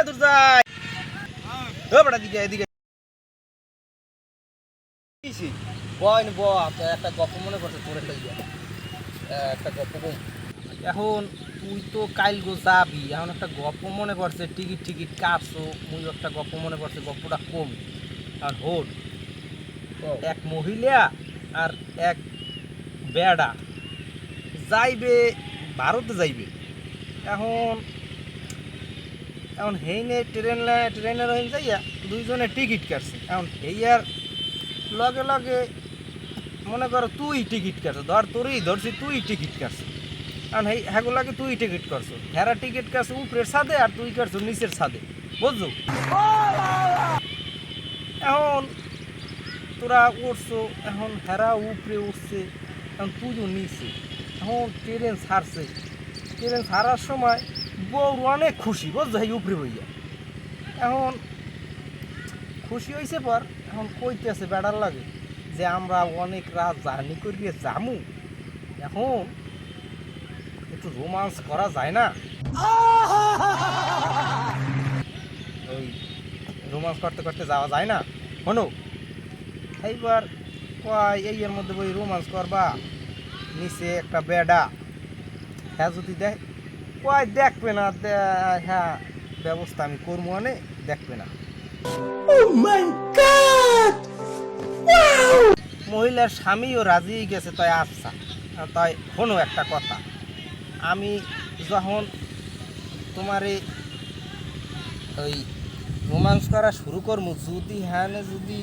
দূর যাই ও বড়া দিকে এদিকে কিছি বয়ন ব একটা গল্প মনে করছে তোর একটা গল্প কম। এখন তুই তো কাইল গো যাবি, এখন একটা গল্প মনে করছে টিকিট টিকিট কাটছো, মুই একটা গল্প মনে করছে গল্পটা কম। আর হোল এক মহিলা আর এক বেড়া যাইবে ভারতে যাইবে। এখন এখন হেইনে ট্রেনের হইন যাইয়া দুইজনে টিকিট কাটছে। এখন হেইয়ার লগে লগে মনে করো তুই টিকিট কাটছো, ধর তোরই ধরছি তুই টিকিট কাটছো। কারণ হ্যাগুলাকে তুই টিকিট করছো, হেরা টিকিট কাটছো উপরের ছাদে আর তুই কাটছো নিচের ছাদে, বুঝছো? এখন তোরা উঠছো, এখন হেরা উপরে উঠছে, এখন তুইও নিচে। এখন ট্রেন ছাড়ছে, ট্রেন ছাড়ার সময় বউ অনেক খুশি, বুঝছো? এই উপরে হইয়া এখন খুশি হয়েছে পর এখন কইতেছে বেড়ার লাগে যে আমরা অনেক রাত জার্নি করিয়ে যামু, এখন একটু রোমান্স করা যায় না? ওই রোমান্স করতে করতে যাওয়া যায় না? শোনো, এইবার কয় এই এর মধ্যে ওই রোমান্স করবা, নিচে একটা বেডা, হ্যাঁ যদি দেখ কয় দেখবে না, হ্যাঁ ব্যবস্থা আমি করবো, মানে দেখবে না। মহিলার স্বামীও রাজি গেছে, তাই আচ্ছা। তাই শোনো একটা কথা, আমি যখন তোমারে ওই রোমান্স করা শুরু করবো, যদি হ্যাঁ যদি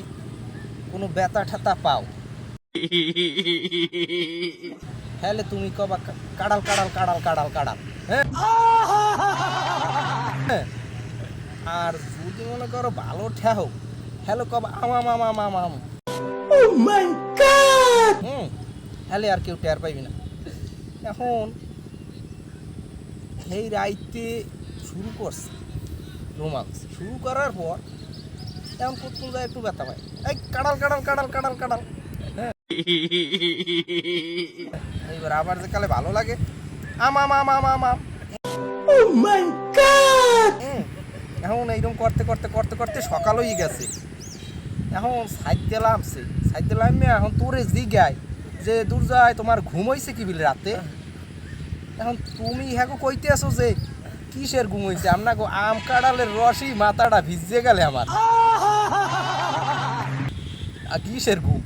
কোনো ব্যথা ঠেতা পাও হ্যালে তুমি কবা কাড়াল কাড়াল কাড়াল কাড়াল কাড়াল, হ্যাঁ? আর যদি মনে করো ভালো ঠেহো হ্যালো কবা আমাম আমাম আমাম। হ্যালে আর কেউ টের পাইবি না। এখন এই রাইতে শুরু করছে রোমান্স, শুরু করার পর এখন প্রথম যায় একটু ব্যথা পায়, এই কাড়াল কাড়াল কাড়াল কাড়াল কাড়াল, হ্যাঁ? এইবার আবার যে কালে ভালো লাগে আমাম আমাম আমাম। এখন এইরকম করতে করতে করতে করতে সকাল হয়ে গেছে। এখন সাইডে নামছে, সাইডে নামে এখন তোরে জিগায় যে দূর যায় তোমার ঘুম হয়েছে কি বিলে রাতে? এখন তুমি হ্যাঁ কইতে আসো যে কিসের ঘুম হয়েছে? আমরা গো আম কাঁড়ালের রসই মাথাটা ভিজে গেলে আমার, কিসের ঘুম?